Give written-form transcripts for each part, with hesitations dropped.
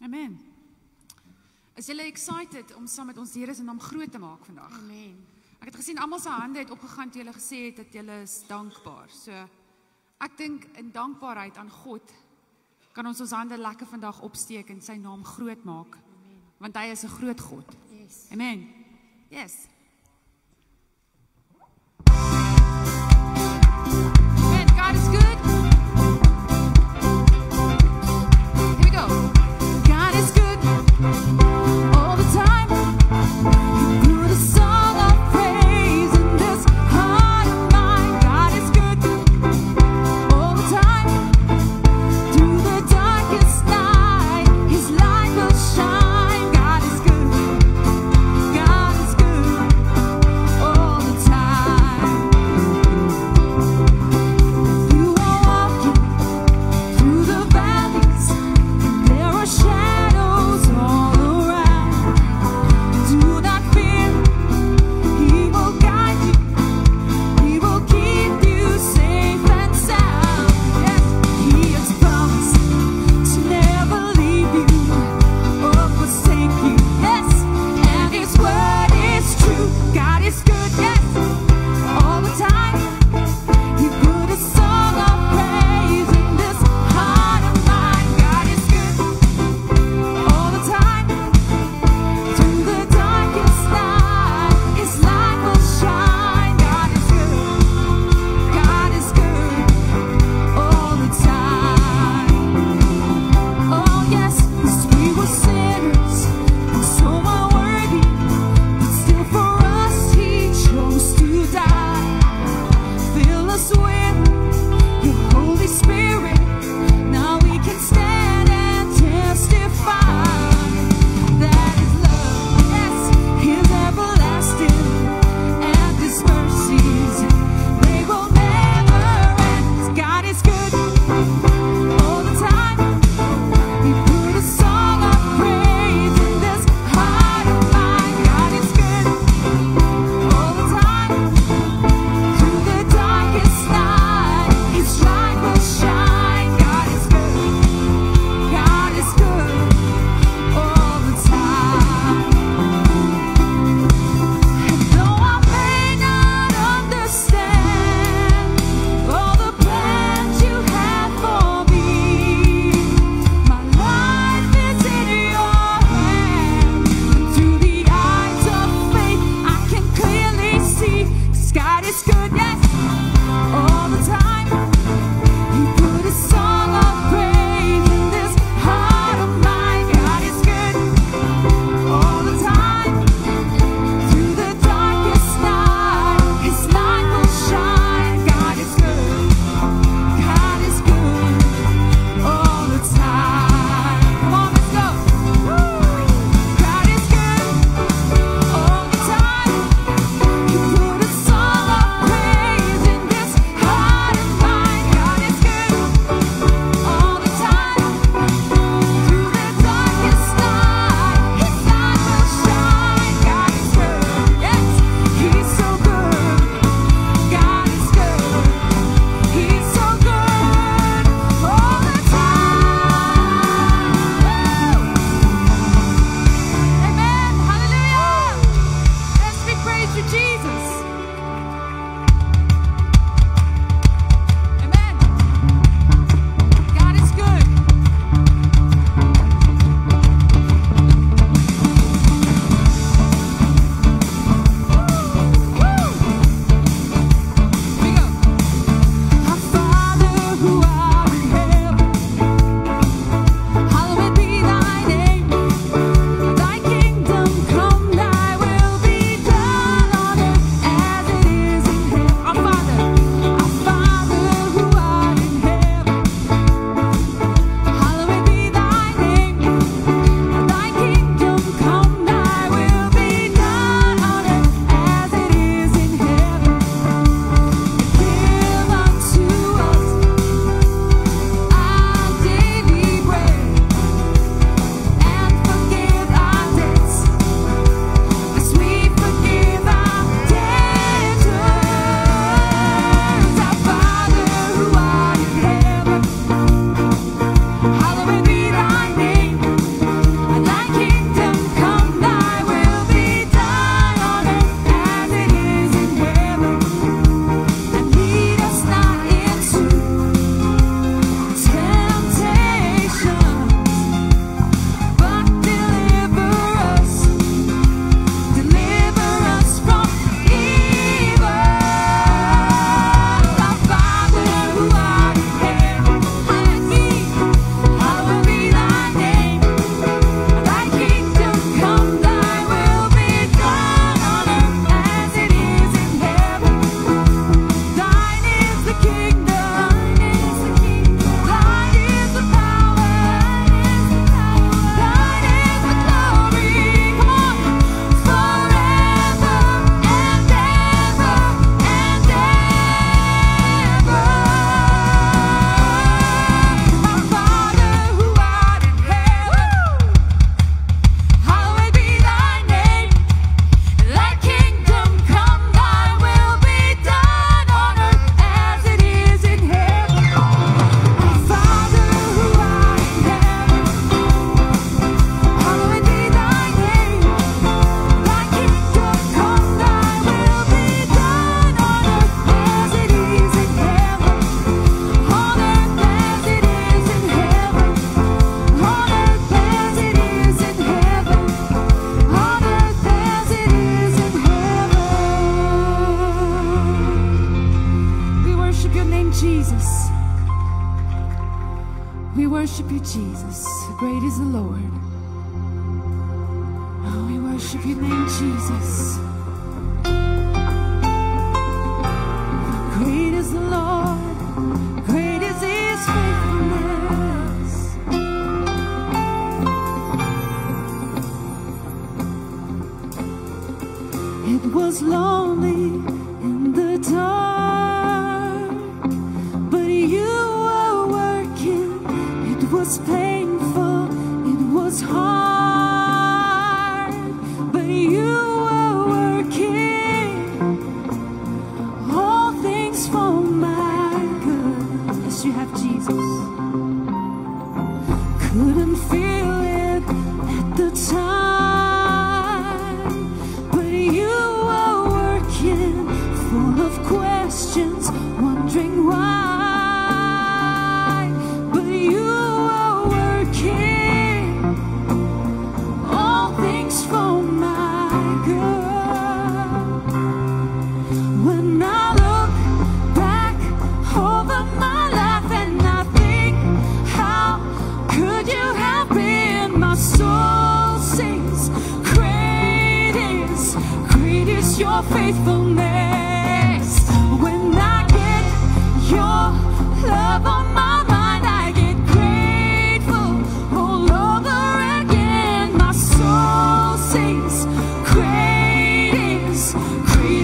Amen. Is julle excited om saam met ons die Here se naam groot te maak vandag? Amen. Ek het gesien almal se hande het opgegaan toe julle gesê het dat julle is dankbaar. So ek dink in dankbaarheid aan God kan ons hande lekker vandag opsteek en sy naam groot maak. Amen. Want hy is 'n groot God. Yes. Amen. Yes. Amen. God is good. Here we go. God is good all the time. He put a song of praise in this heart of mine. God is good all the time. Through the darkest night, His light will shine. God is good. God is good all the time. You We worship you, Jesus. Great is the Lord. Oh, we worship your name, Jesus. Great is the Lord. Great is his faithfulness. It was lonely in the dark, but you were working. It was painful, it was hard, but you were working all things for my good. Yes, you have Jesus. Couldn't feel it at the time, but you were working, full of questions, wondering why. But you were working all things for my good. When I look back over my life and I think, how could you have been? My soul sings, great is your faithfulness. When I get your love on my mind, I get grateful all over again. My soul sings, great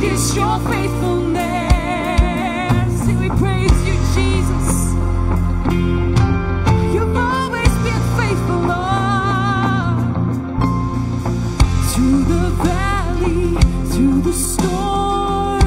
is your faithfulness. And we praise you, Jesus. You've always been faithful, Lord. Through the valley, through the storm,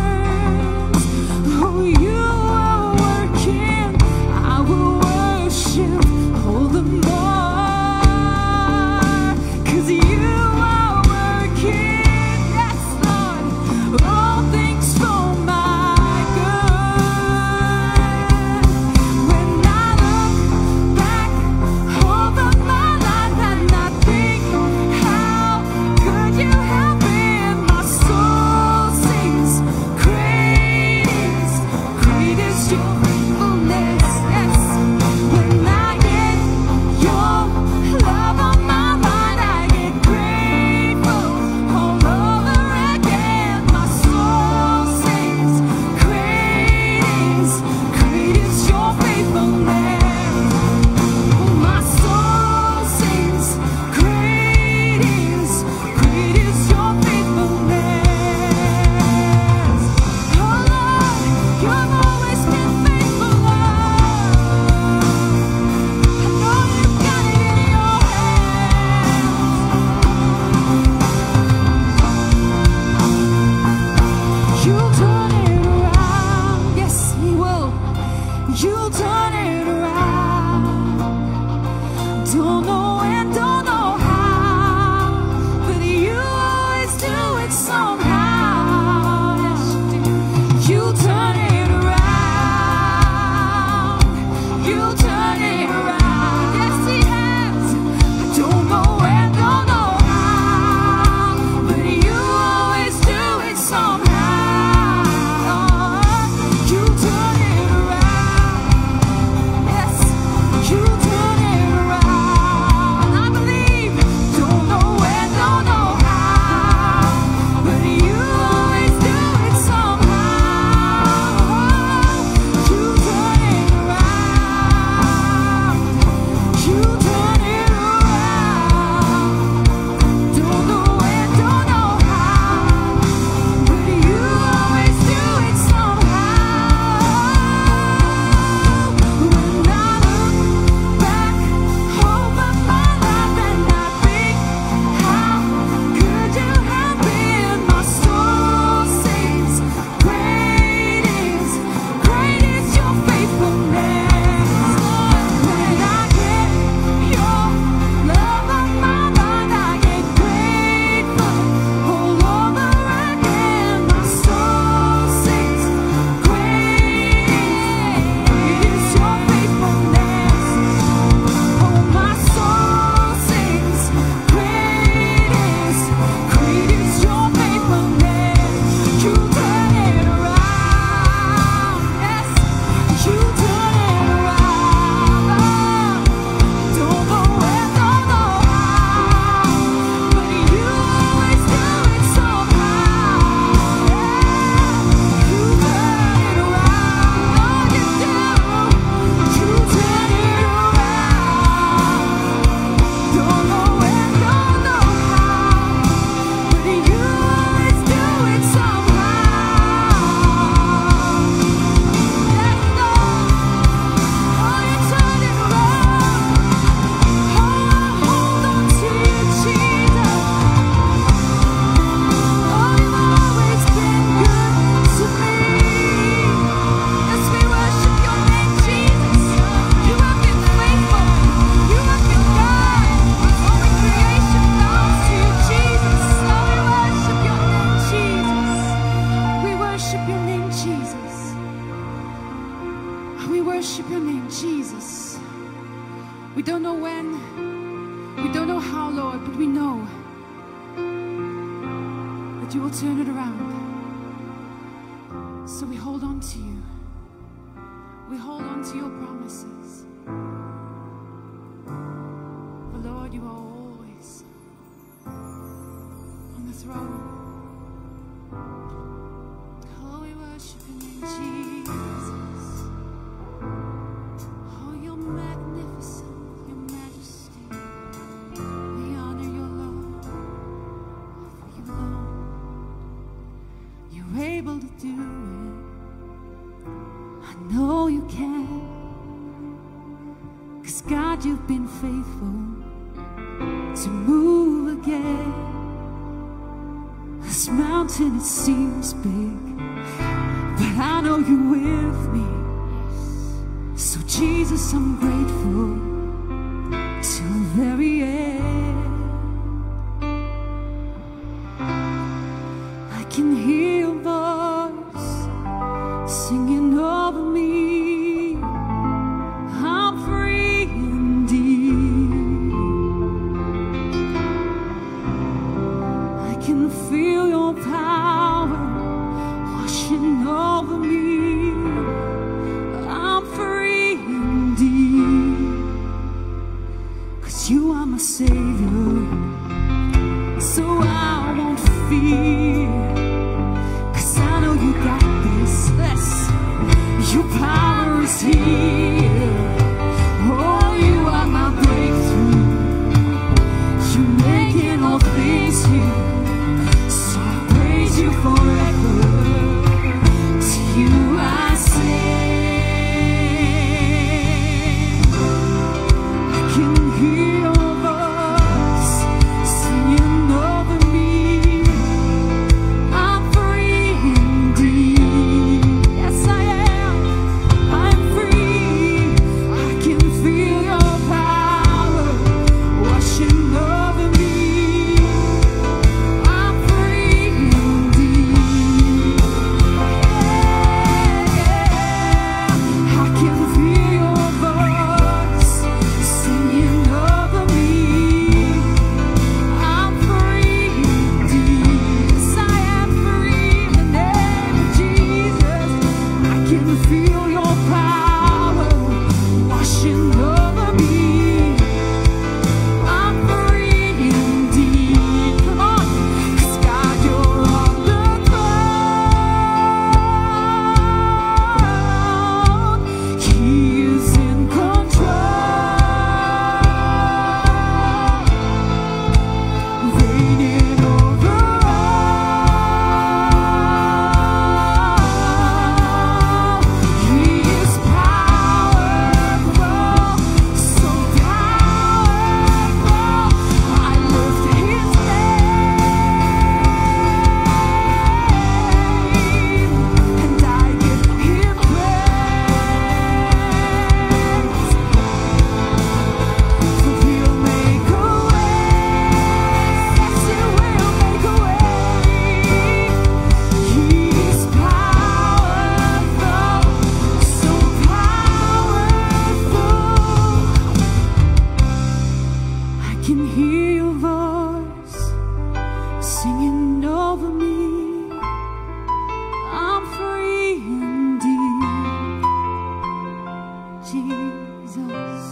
We don't know when, we don't know how, Lord, but we know that you will turn it around. So we hold on to you. We hold on to your promises. For Lord, you are always on the throne. Oh, we worship your name, Jesus. Oh, you're magnificent, your majesty. We honor your love, for you alone. You're able to do it. I know you can. 'Cause God, you've been faithful to move again. This mountain, it seems big, but I know you're with me. So Jesus, I'm grateful till the very end. I can hear your voice singing over me. I'm free indeed. I can feel your power washing over me. I'm free indeed. 'Cause you are my Savior, so I won't fear. 'Cause I know you got this. Your power is here. Oh, you are my breakthrough. You're making all things new. So I praise you forever. To you I sing. I can hear your voice singing over me. I'm free indeed. Yes, I am. I'm free. I can feel your power washing over me. I'm free indeed. Yeah. I can feel your voice singing over me. I'm free indeed. Yes, I am free in the name of Jesus. I can feel your power washing over me. I'm free indeed. Come on, 'cause God, you're on the throne. He is in control, reigning over all. He is powerful, so powerful. I lift his name, and I give him praise. For he'll make a way. Yes, he will make a way. He's powerful, so powerful. I can hear your voice singing over me. I'm free indeed. Jesus,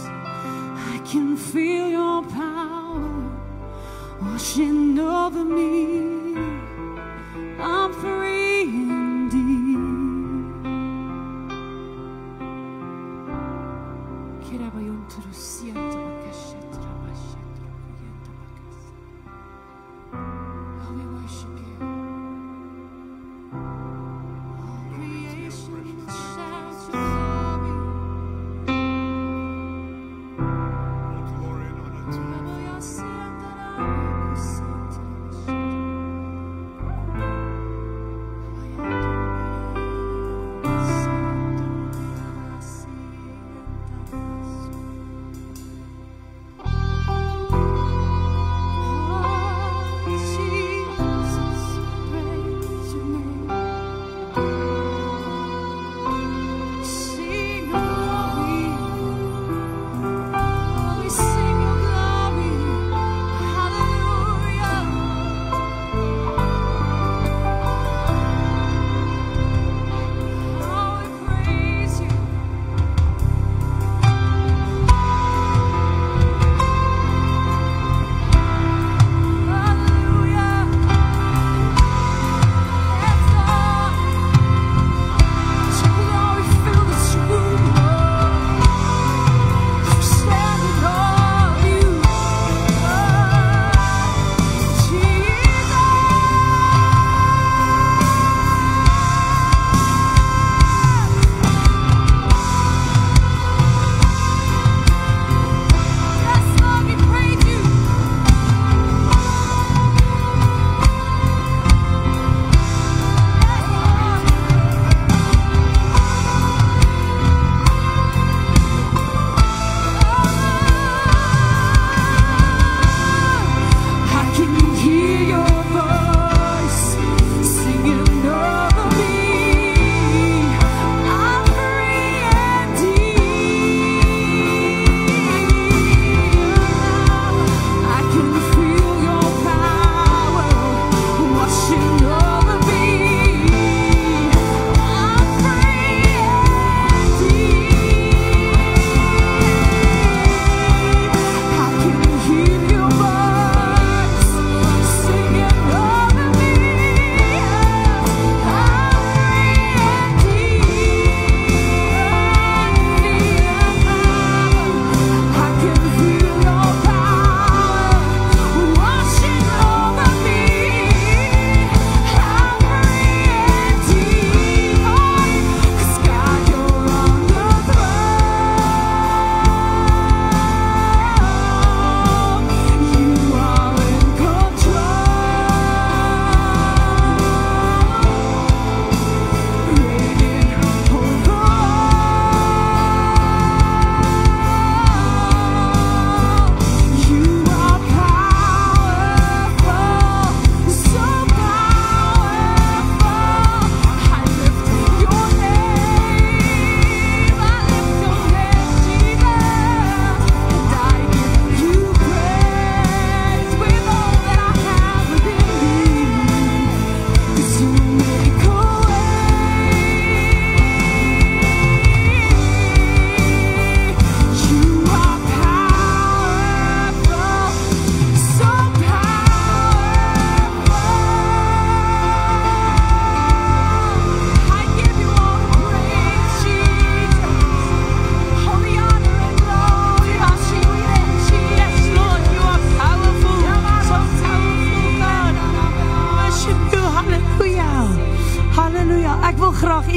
I can feel your power washing over me. I'm free indeed. Oh, we worship you. All creation shouts your glory. All glory and honor to you. Love your sin and I will sing to you.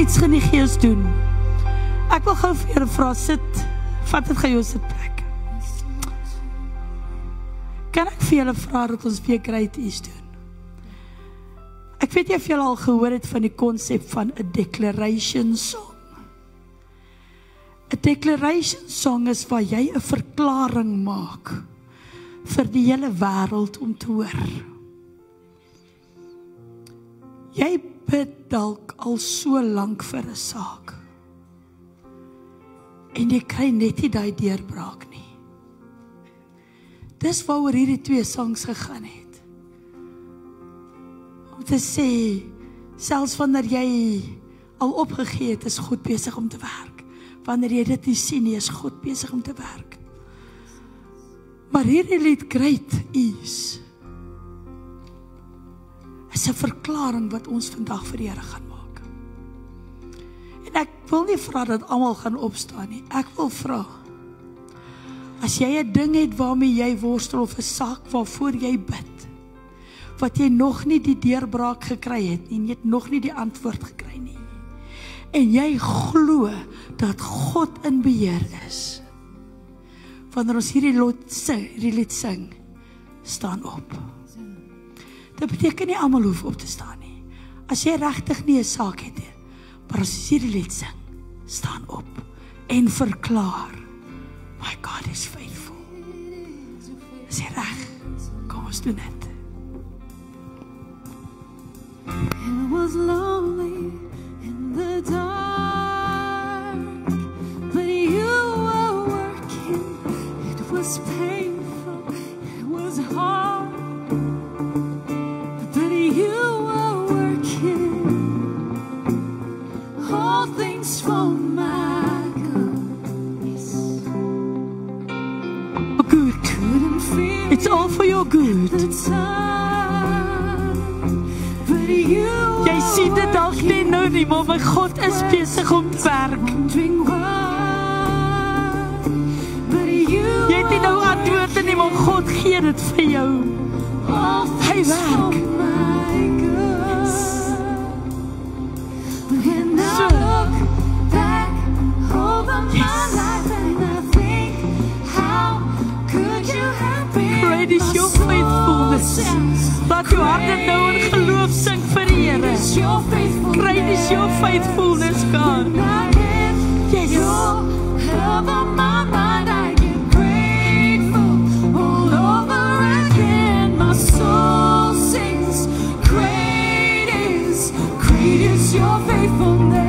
iets in die gees doen. Ek wil gou vir julle vra, sit, vat dit gou jou sitplek. Kan ek vir julle vra dat ons weer great is doen? Ek weet nie of julle al gehoor het van die konsep van 'n declaration song. 'n Declaration song is waar jy 'n verklaring maak vir die hele wêreld om te hoor. Jy bid dalk al so lank vir 'n saak. En jy kry net nie daai deurbraak nie. Dis waaroor hierdie 2 songs gegaan het. Om te sê, selfs wanneer jy al opgegee het, is God besig om te werk. Wanneer jy dit nie sien nie, is God besig om te werk. Maar hierdie lied Great is 'n verklaring wat ons vandag vir die Here gaan maak. En ek wil nie vra dat almal gaan opstaan nie. Ek wil vra, as jy 'n ding het waarmee jy worstel of 'n saak waarvoor jy bid, wat jy nog nie die deurbraak gekry het nie, jy het nog nie die antwoord gekry nie, en jy glo dat God in beheer is, wanneer ons hierdie lied sing, staan op. Dit beteken nie almal hoef op te staan nie. As jy regtig nie 'n saak het nie, maar as jy hierdie lied sing, staan op en verklaar, my God is faithful. Is jy reg? Kom ons doen dit. It was lonely in the dark, but you were working. It was painful, it was hard, but you were working all things for my good. Yes. Good. Couldn't feel It's all for your good. the time, but you Jy sien dit dalk nie nou nie, maar my God is besig om te werk. wondering why, but you Jy het nie nou antwoorde nie, maar God gee dit vir jou. all Hy things for werk. my good. When I So. look back over my Yes. life and I think, how could you have been Great is my your soul faithfulness. since? Laat jou harte nou in geloof sing vir die Here. It's your faithfulness. Great is your faithfulness, God. When I get Yes. your love on my mind, I get grateful all over again. My soul sings, great is your faithfulness.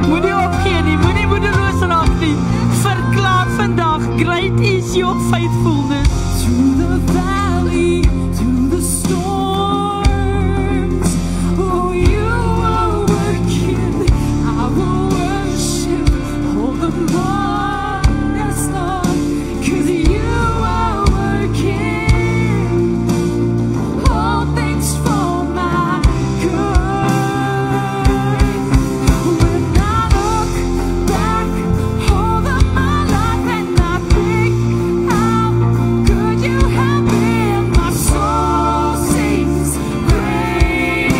Moenie opgee nie, moenie moedeloos raak nie. Verklaar vandag, great is your faithfulness. Through the valley, through the storms, oh, you are working. I will worship all the more, yes, Lord, 'cause you are working all things for my good. When I look back over my life and I think, how could you have been? My soul sings, great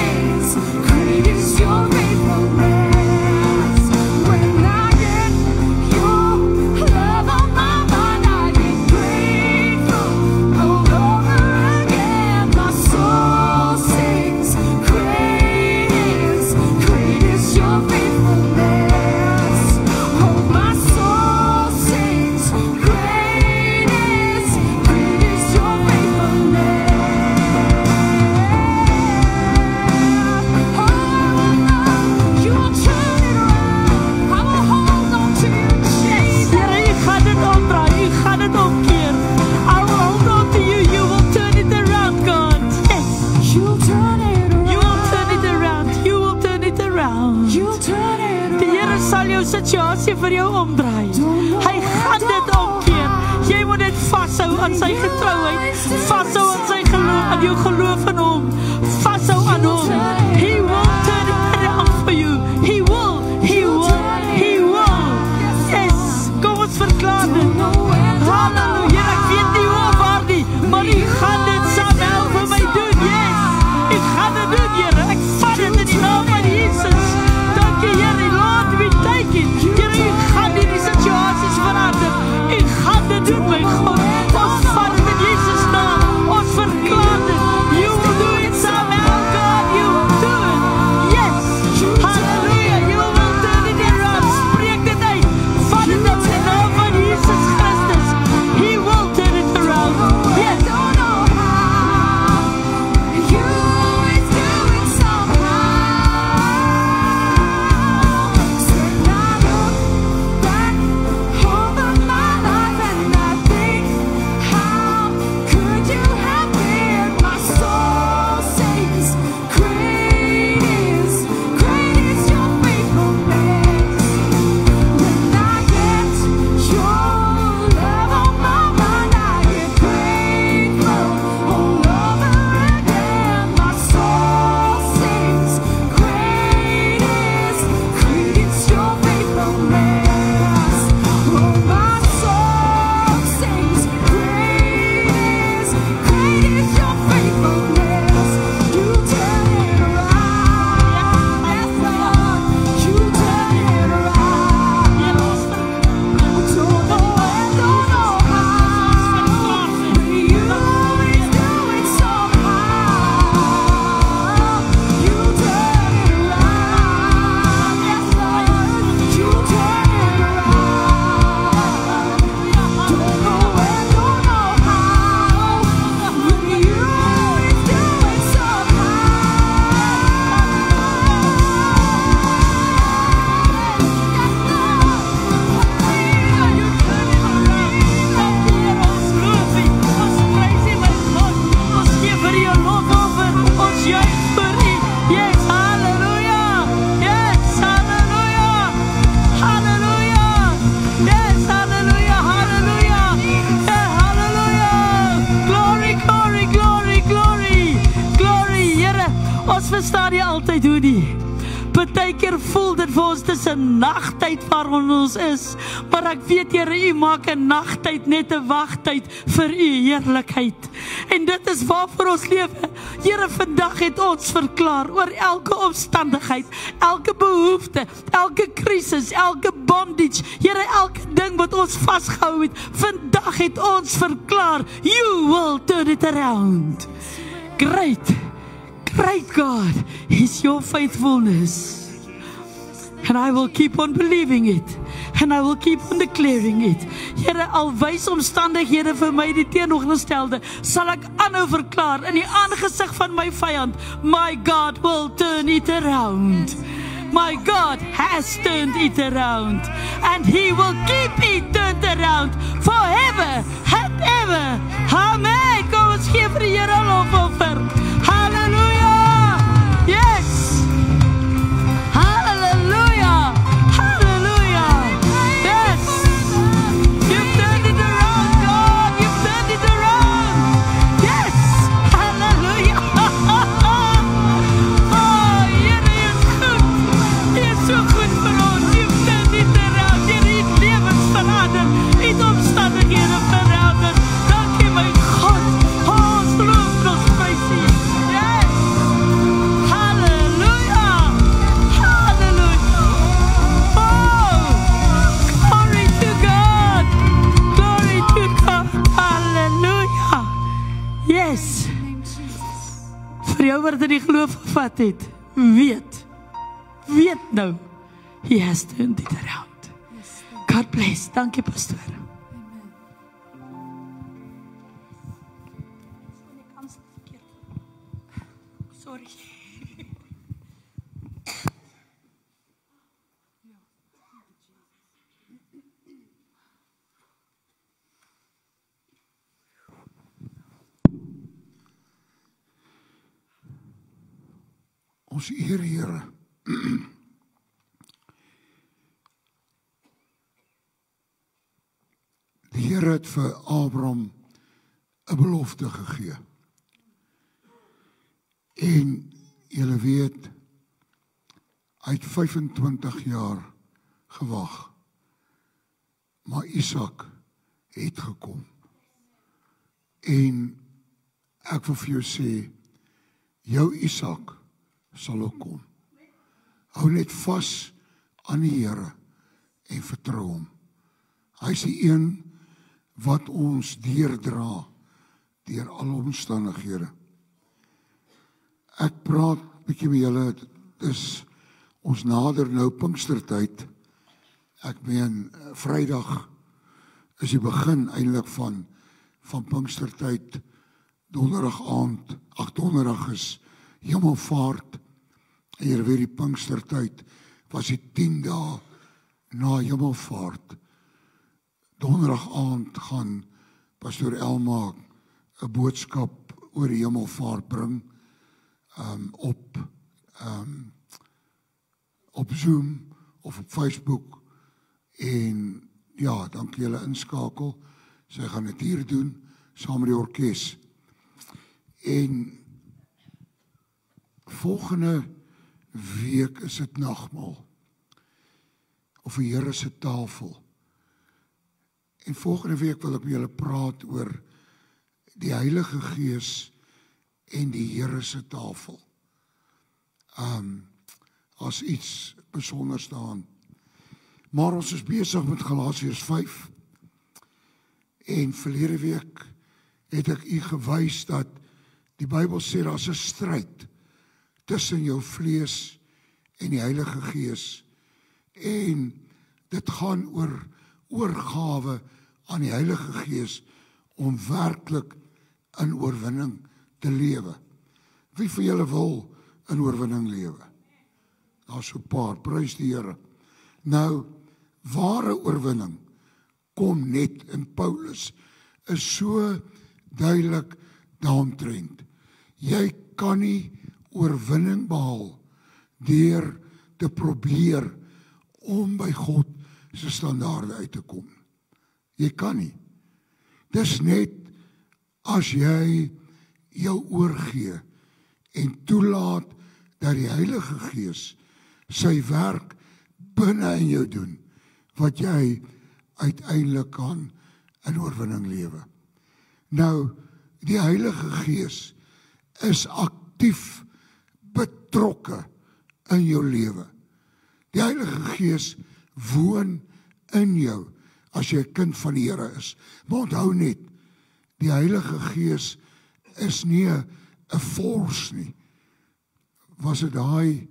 is your faithfulness. When I get your love on my mind, I get grateful all over again. My soul sings, great is your faithfulness. Oh, my soul sings, great is your faithfulness. Oh, you will turn it around. I will hold on to you, Jesus. Here, u gaan dit omdraai, u gaan dit omkeer. I will hold on to you, you will turn it around, God. Yes, You'll turn it around. you will turn it around, you will turn it around. You'll turn it Die Here around. sal jou situasie vir jou omdraai. Hy gaan dit omkeer. Jy moet net vashou aan sy getrouheid. Vashou aan sy geloof, aan jou geloof in hom. Vashou aan hom. He will turn it around for you. He will, he will, he will. Yes, kom ons verklaar dit. Halleluja, ek weet nie hoe of waar nie, maar u gaan dit saam help vir my doen. Yes, u gaan dit doen, verstaan nie altyd hoe nie. Partykeer voel dit vir ons dis 'n nagtyd waarin ons is, maar ek weet Here, U maak 'n nagtyd net 'n wagtyd vir U heerlikheid. En dit is waarvoor ons lewe. Here, vandag het ons verklaar oor elke omstandigheid, elke behoefte, elke krisis, elke bondage, Here, elke ding wat ons vasgehou het. Vandag het ons verklaar, You will turn it around. Great God is your faithfulness. And I will keep on believing it. And I will keep on declaring it. Here, al wys omstandighede vir my die teenoorgestelde, sal ek aanhou verklaar in die aangesig van my vyand, my God will turn it around. My God has turned it around. And He will keep it turned around forever and ever. Amen. Kom ons gee vir die Here 'n lofoffer. Hallelujah. Yes. Hallelujah. Hallelujah. Yes. You've turned it around, God. You've turned it around. Yes. Hallelujah. Oh, Here is goed. Hy is so goed vir ons. You've turned it around. Here het lewens verander. Het omstandighede verander. Dankie my God. Ons loof, ons prys U. Yes. Hallelujah. Hallelujah. Oh, glory to God. Glory to God. Hallelujah. Yes. Vir jou wat in die geloof gevat het, weet nou, He has turned it around. God bless. Dankie, pastoor. Sorry. Ons eer Here. Die Here het vir Abraham 'n belofte gegee. En julle weet, hy het 25 jaar gewag. Maar Isak het gekom. En ek wil vir jou sê, jou Isak sal ook kom. Hou net vas aan die Here en vertrou hom. Hy is die een wat ons deurdra deur alle omstandighede. Ek praat bietjie met julle, dis ons nader nou Pinkstertyd. Ek meen Vrydag is die begin eintlik van Pinkstertyd. Donderdag aand, donderdag is Hemelvaart. En hier weer die Pinkstertyd was die 10 dae na Hemelvaart. Donderdag aand gaan pastoor Elma 'n boodskap oor die Hemelvaart bring op Zoom of op Facebook. En ja, dankie julle inskakel. Sy gaan dit hier doen saam met die orkes. En volgende week is dit nagmaal of die Here se tafel. En volgende week wil ek met julle praat oor die Heilige Gees en die Here se tafel. As iets besonders daaraan. Maar ons is besig met Galasiërs 5. En verlede week het ek u gewys dat die Bybel sê daar's 'n stryd tussen jou vlees en die Heilige Gees. En dit gaan oor oorgawe aan die Heilige Gees om werklik in oorwinning te lewe. Wie van julle wil in oorwinning lewe? Daar's so 'n paar, prys die Here. Nou, ware oorwinning kom net in Paulus is so duidelik daaromtrent. Jy kan nie oorwinning behaal deur te probeer om by God se standaarde uit te kom. Jy kan nie. Dis net as jy jou oorgee en toelaat dat die Heilige Gees sy werk binne in jou doen, wat jy uiteindelik kan in oorwinning lewe. Nou, die Heilige Gees is aktief betrokke in jou lewe. Die Heilige Gees woon in jou as jy 'n kind van die Here is. Maar onthou net, die Heilige Gees is nie 'n force nie. Was dit daai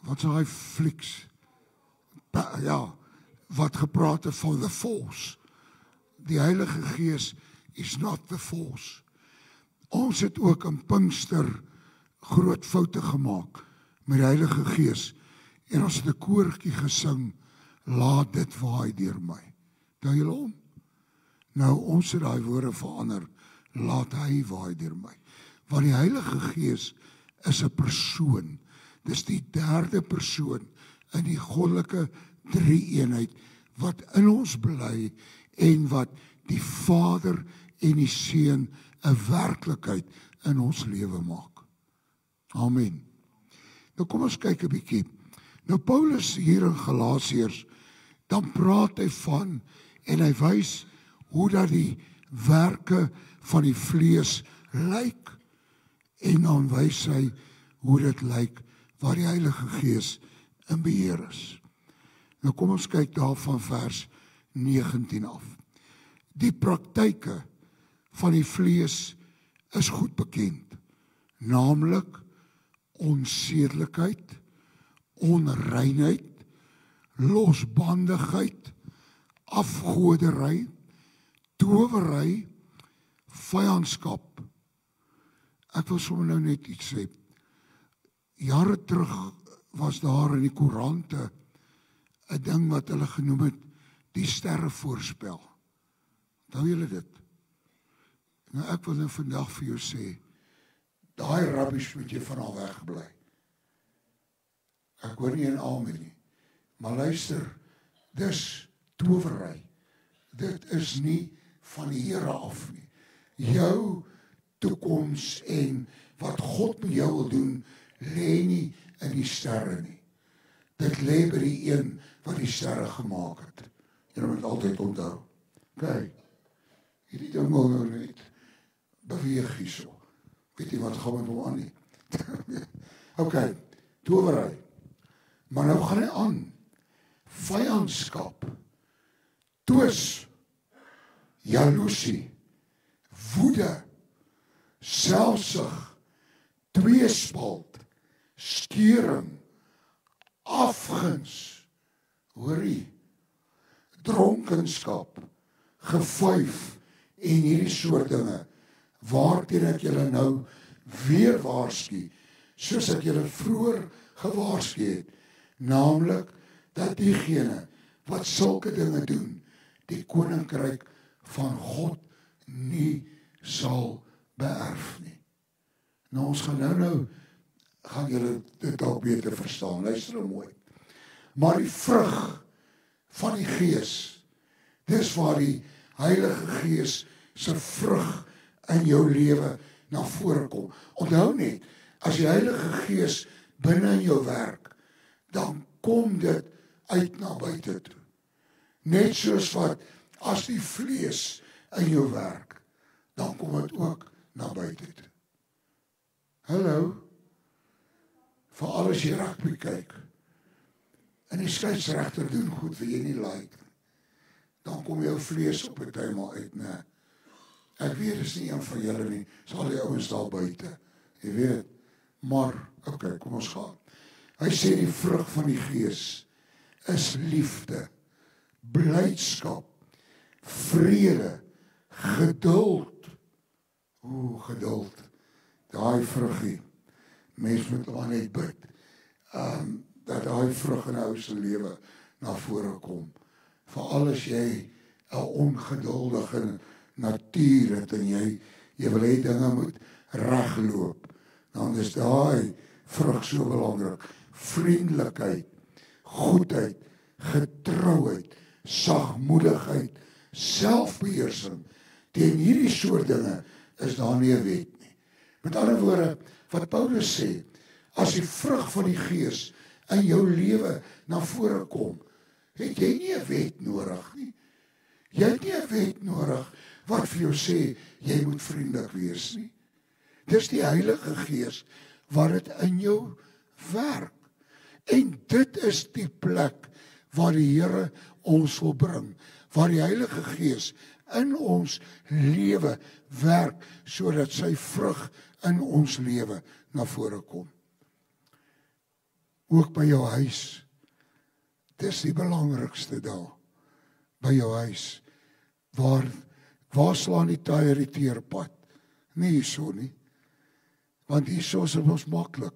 wat daai flieks? Ja, wat gepraat het van the force. Die Heilige Gees is not the force. Ons het ook in Pinkster groot foute gemaak met die Heilige Gees. En ons het 'n koortjie gesing, laat dit waai deur my. Daai julle om. Nou ons het daai woorde verander, laat hy waai deur my. Want die Heilige Gees is 'n persoon. Dis die derde persoon in die goddelike drie-eenheid wat in ons bly en wat die Vader en die Seun 'n werklikheid in ons lewe maak. Amen. Nou kom ons kyk 'n bietjie. Nou Paulus hier in Galasiërs, dan praat hy van en hy wys hoe dat die werke van die vlees lyk en dan wys hy hoe dit lyk waar die Heilige Gees in beheer is. Nou kom ons kyk daarvan vers 19 af. Die praktyke van die vlees is goed bekend, naamlik onsedelikheid, onreinheid, losbandigheid, afgodery, towery, vyandskap. Ek wil sommer nou net iets sê. Jare terug was daar in die koerante 'n ding wat hulle genoem het die sterre voorspel. Onthou julle dit? Nou ek wil nou vandag vir jou sê, daai rubbish moet jy van al wegbly. Ek hoor nie in amen nie. Maar luister, dis towery. Dit is nie van die Here af nie. Jou toekoms en wat God met jou wil doen, lê nie in die sterre nie. Dit lê by die een wat die sterre gemaak het. Jy moet altyd onthou. Kyk, hierdie ding wil nou net beweeg hierso. Weet jy wat gaan met hom aan nie? Okay, towery. Maar nou gaan hy aan. Vyandskap, twis, jaloesie, woede, selfsug, tweespalt, skeuring, afguns, hoorie, dronkenskap, gevyf en hierdie soort dinge, waarteen ek julle nou weer waarsku, soos ek julle vroeër gewaarsku het, naamlik dat diegene wat sulke dinge doen, die koninkryk van God nie sal beerf nie. Nou ons gaan gaan julle dit dalk beter verstaan, luister mooi. Maar die vrug van die Gees, dis waar die Heilige Gees se vrug in jou lewe na vore kom. Onthou net, as die Heilige Gees binne in jou werk, dan kom dit uit na buite toe. Net soos wat as die vlees in jou werk, dan kom dit ook na buite toe. Hallo, veral as jy rugby kyk, en die skeieregter doen goed wat jy nie like, dan kom jou vlees op 'n tydjie uit, né? Ek weet is nie een van julle nie, sal die ouens daar buite, jy weet, maar, okay, kom ons gaan. Hy sê die vrug van die Gees is liefde, blydskap, vrede, geduld. Geduld. Daai vruggie. Mens moet maar net bid. Dat daai vrug in ou se lewe na vore kom. Veral as jy 'n ongeduldige natuur het en jy wil hê dinge moet regloop. Dan is daai vrug so belangrik. Vriendelikheid, goedheid, getrouheid, sagmoedigheid, selfbeheersing. Teen hierdie soort dinge is daar nie 'n wet nie. Met ander woorde, wat Paulus sê, as die vrug van die Gees in jou lewe na vore kom, het jy nie 'n wet nodig nie. Jy het nie 'n wet nodig wat vir jou sê, jy moet vriendelik wees nie. Dis die Heilige Gees wat dit in jou werk. En dit is die plek waar die Here ons wil bring, waar die Heilige Gees in ons lewe werk, sodat sy vrug in ons lewe na vore kom. Ook by jou huis, dis die belangrikste daar, by jou huis, waar slaan die taai die teerpad? Nie hierso nie, want hierso is ons maklik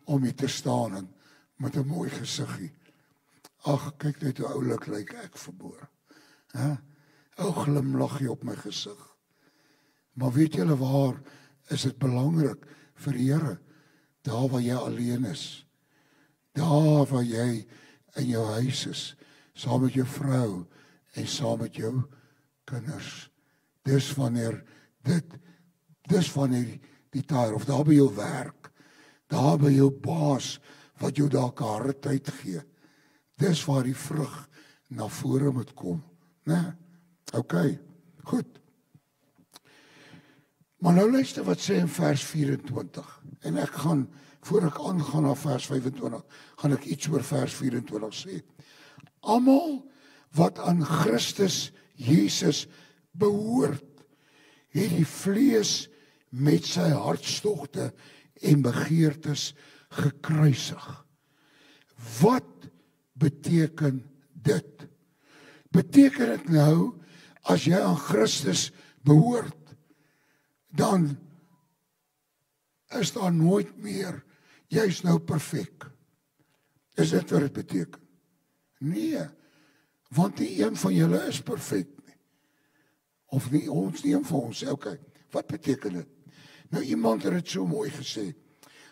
om hier te staan en met 'n mooi gesiggie. Ag, kyk net hoe oulik lyk ek verboor. Ou glimlaggie op my gesig. Maar weet julle waar is dit belangrik vir die Here? Daar waar jy alleen is. Daar waar jy in jou huis is, saam met jou vrou en saam met jou kinders. Dis wanneer die taai, of daar by jou werk, daar by jou baas, wat jou dalk harde tyd gee. Dis waar die vrug na vore moet kom, né? OK, goed. Maar nou luister wat sê in vers 24. En ek gaan, voor ek aangaan na vers 25, gaan ek iets oor vers 24 sê. Almal wat aan Christus Jesus behoort, het die vlees met sy hartstogte en begeertes gekruisig. Wat beteken dit? Beteken dit nou, as jy aan Christus behoort, dan is daar nooit meer, jy is nou perfek. Is dit wat dit beteken? Nee, want nie een van julle is perfek nie. Of nie ons, nie een van ons. OK, wat beteken dit? Nou iemand het dit so mooi gesê.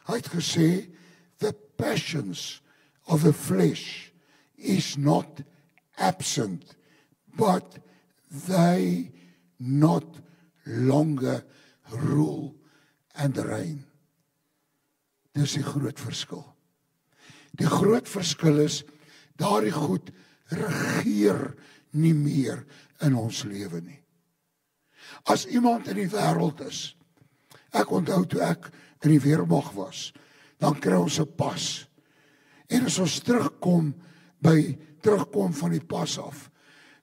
Hy het gesê, the passions of the flesh is not absent, but they not longer rule and reign. Dis die groot verskil. Die groot verskil is, daardie goed regeer nie meer in ons lewe nie. As iemand in die wêreld is, ek onthou toe ek in die weermag was, dan kry ons 'n pas. En as ons terugkom van die pas af,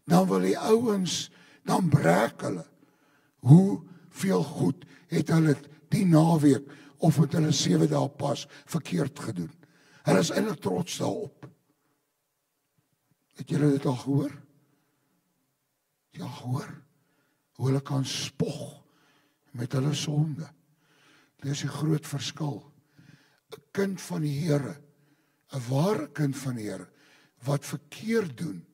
dan wil die ouens, dan breek hulle. Hoeveel goed het hulle die naweek, of het hulle 7 dae pas verkeerd gedoen. Hulle is eintlik trots daarop. Het julle dit al gehoor? Ja, gehoor. Hoe hulle kan spog met hulle sonde. Dit is 'n groot verskil. 'n Kind van die Here, 'n ware kind van die Here, wat verkeerd doen,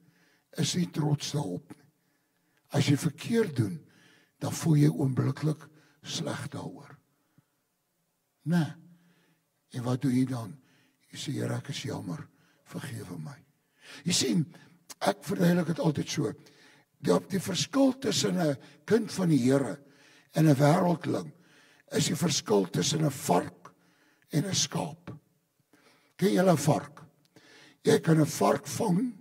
is nie trots daarop nie. As jy verkeerd doen, dan voel jy oombliklik sleg daaroor. Nee. En wat doe jy dan? Jy sê, Here, ek is jammer, vergewe my. Jy sien, ek verduidelik dit altyd so. Die verskil tussen 'n kind van die Here en 'n wêreldling is die verskil tussen 'n vark en 'n skaap. Ken julle 'n vark? Jy kan 'n vark vang,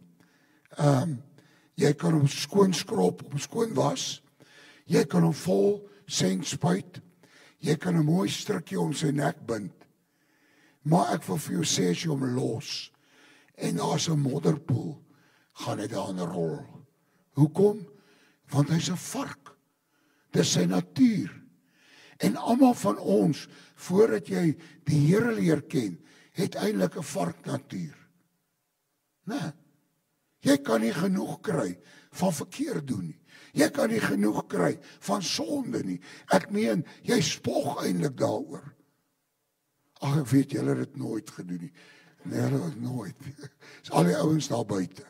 jy kan hom skoon skrob, hom skoon was, jy kan hom vol seng spuit, jy kan 'n mooi strukkie om sy nek bind. Maar ek wil vir jou sê, as jy hom los, en daar's 'n modderpoel, gaan hy daarin rol. Hoekom? Want hy's 'n vark. Dis sy natuur. En almal van ons, voordat jy die Here leer ken, het eintlik 'n varknatuur. Nee. Jy kan nie genoeg kry van verkeerd doen nie. Jy kan nie genoeg kry van sonde nie. Ek meen, jy spog eintlik daaroor. Ag, ek weet julle het dit nooit gedoen nie. Nee, hulle het nooit. Dis al die ouens daar buite.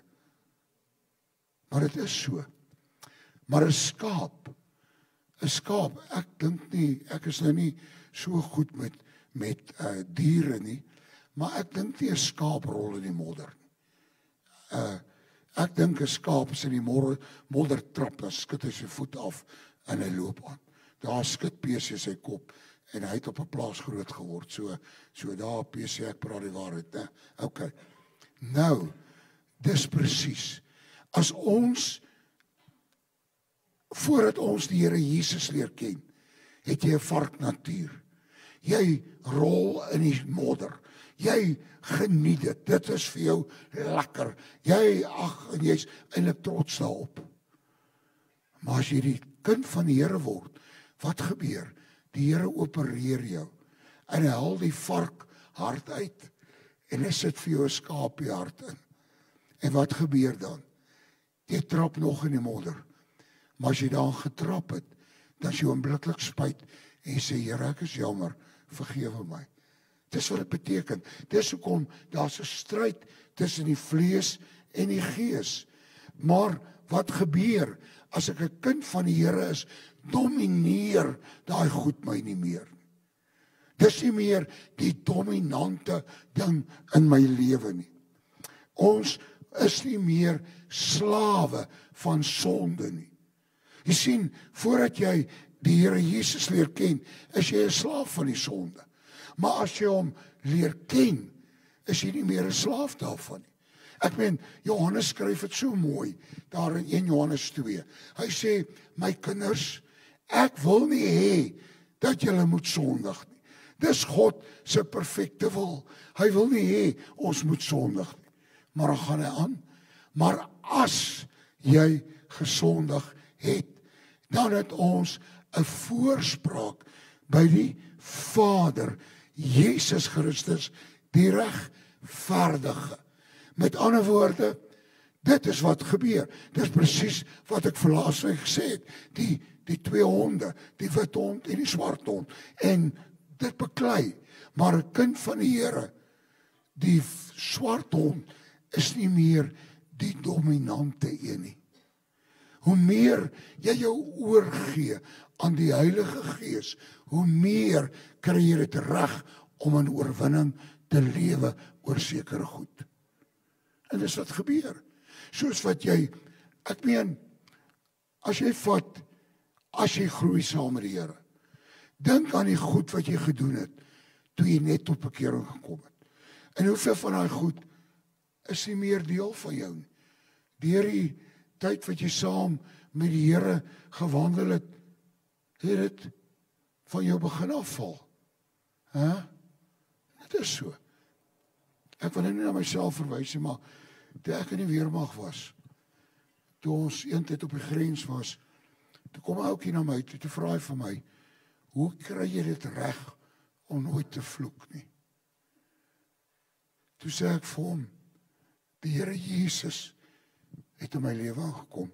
Maar dit is so. Maar 'n skaap, ek dink nie, ek is nou nie so goed met diere nie, maar ek dink nie 'n skaap rol in die modder nie. Ek dink 'n skaap is in die modder trap, dan skud hy sy voet af en hy loop aan. Daar skud Pesie sy kop En hy het op 'n plaas groot geword, so daar op PC, ek praat die waarheid, né? Okay. Nou, dis presies. As ons, voordat ons die Here Jesus leer ken, het jy 'n varknatuur. Jy rol in die modder. Jy geniet dit. Dit is vir jou lekker. En jy's eintlik trots daarop. Maar as jy die kind van die Here word, wat gebeur? Die Here opereer jou. En hy haal die vark hart uit. En hy sit vir jou 'n skaapie hart in. En wat gebeur dan? Jy trap nog in die modder. Maar as jy daar getrap het, dan is jy onmiddellik spyt en jy sê, Here, ek is jammer, vergewe my. Dis wat dit beteken. Dis hoekom daar's 'n stryd tussen die vlees en die gees. Maar wat gebeur as ek 'n kind van die Here is, domineer daai goed my nie meer. Dis nie meer die dominante ding in my lewe nie. Ons is nie meer slawe van sonde nie. Jy sien, voordat jy die Here Jesus leer ken, is jy 'n slaaf van die sonde. Maar as jy hom leer ken, is jy nie meer 'n slaaf daarvan nie. Ek meen, Johannes skryf dit so mooi, daar in 1 Johannes 2. Hy sê, my kinders, ek wil nie hê dat julle moet sondig nie. Dis God se perfekte wil. Hy wil nie hê ons moet sondig nie. Maar dan gaan hy aan. Maar as jy gesondig het, dan het ons 'n voorspraak by die Vader, Jesus Christus, die regverdige. Met ander woorde, dit is wat gebeur. Dit is presies wat ek verlaasweek gesê het. Die 2 honde, die wit hond en die swart hond. En dit beklei. Maar 'n kind van die Here, die swart hond, is nie meer die dominante een nie. Hoe meer jy jou oorgee aan die Heilige Gees, hoe meer kry jy dit reg om 'n oorwinning te lewe oor sekere goed. En dis wat gebeur. Soos wat jy, ek meen, as jy groei saam met die Here, dink aan die goed wat jy gedoen het, toe jy net tot bekering gekom het. En hoeveel van daai goed is nie meer deel van jou nie. Deur die tyd wat jy saam met die Here gewandel het, het dit van jou begin afval. Dit is so. Ek wil nie na myself verwys nie, maar toe ek in die weermag was, toe ons eintyd op die grens was, toe kom 'n ouetjie na my, toe vra hy vir my, hoe kry jy dit reg om nooit te vloek nie? Toe sê ek vir hom, die Here Jesus het in my lewe aangekom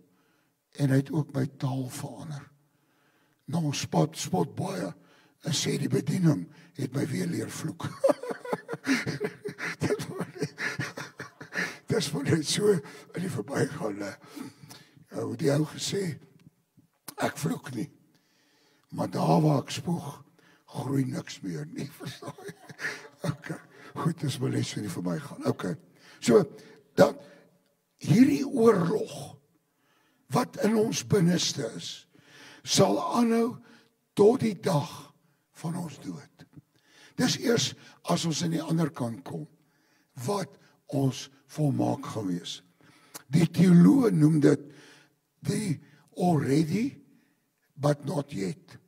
en hy het ook my taal verander. Nou ons spot baie en sê die bediening het my weer leer vloek. Dis wat net so in die verbygaan. Hoe die ou gesê, ek vloek nie, maar daar waar ek spoeg, groei niks meer nie, verstaan jy? Okay, goed, dis maar net so in die verbygaan. Okay, so, dat hierdie oorlog, wat in ons binneste is, sal aanhou tot die dag van ons dood. Dis eers as ons aan die ander kant kom, wat ons volmaak gewees. Die teoloë noem dit die already, but not yet.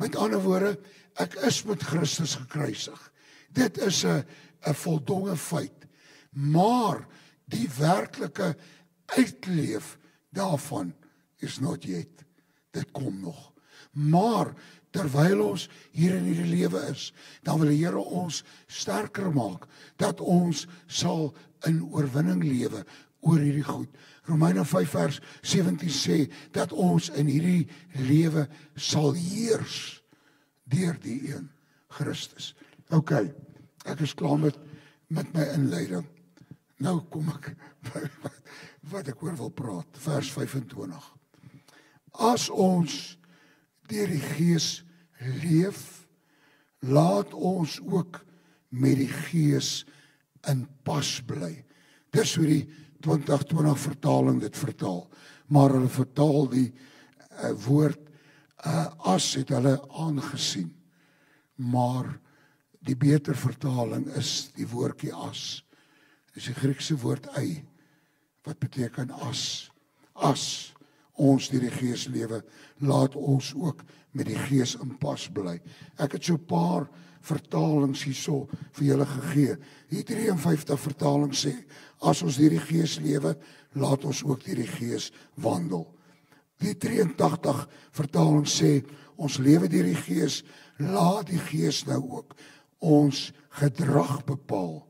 Met ander woorde, ek is met Christus gekruisig. Dit is 'n voldonge feit. Maar die werklike uitleef daarvan is not yet. Dit kom nog. Maar terwyl ons hier in hierdie lewe is, dan wil die Here ons sterker maak, dat ons sal in oorwinning lewe oor hierdie goed. Romeine 5 vers 17 sê, dat ons in hierdie lewe sal heers deur die een, Christus. Okay, ek is klaar met my inleiding. Nou kom ek by wat ek oor wil praat, vers 25. As ons deur die Gees leef, laat ons ook met die Gees in pas bly. Dis hoe die 2020 vertaling dit vertaal. Maar hulle vertaal die woord as het hulle aangesien. maar die beter vertaling is die woordjie as. Dis die Griekse woord ei, wat beteken as. As ons deur die Gees lewe, laat ons ook met die Gees in pas bly. Ek het so 'n paar vertalings hierso vir julle gegee. Die 53 vertaling sê, as ons deur die Gees lewe, laat ons ook deur die Gees wandel. Die 83 vertaling sê, ons lewe deur die Gees, laat die Gees nou ook ons gedrag bepaal.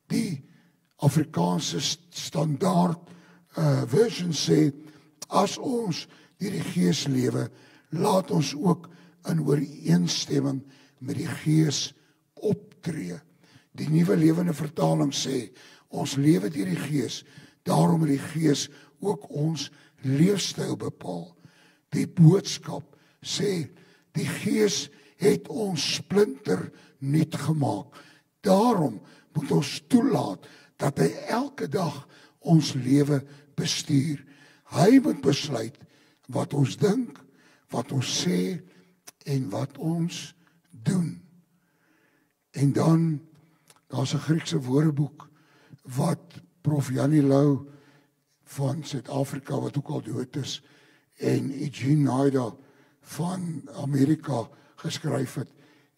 Die Afrikaanse standaard version sê, as ons deur die Gees lewe, laat ons ook in ooreenstemming met die Gees optree. Die Nuwe Lewende Vertaling sê, ons lewe deur die Gees, daarom het die Gees ook ons leefstyl bepaal. Die boodskap sê, die Gees het ons splinter nuut gemaak. Daarom moet ons toelaat dat hy elke dag ons lewe bestuur. Hy moet besluit wat ons dink, wat ons sê en wat ons doen. En dan, daar's 'n Griekse woordeboek wat Prof Janie Lou van Suid-Afrika, wat ook al dood is, en Eugene Naida van Amerika geskryf het.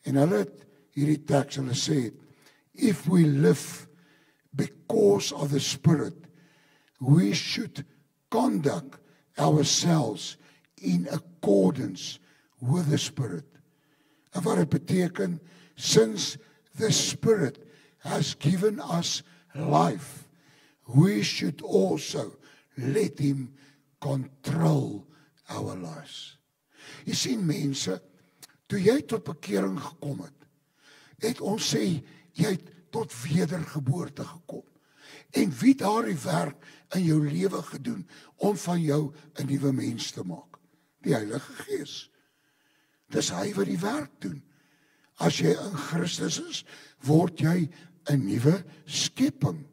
En hulle het hierdie teks, hulle sê, if we live because of the Spirit, we should conduct ourselves in accordance with the Spirit. En wat het beteken, since the Spirit has given us life, we should also let him control our lives. Jy sien mense, toe jy tot bekering gekom het, het ons sê, jy het tot wedergeboorte gekom. En wie daardie werk in jou lewe gedoen, om van jou 'n nuwe mens te maak? Die Heilige Gees. Dis hy wat die werk doen. As jy in Christus is, word jy 'n nuwe skepping.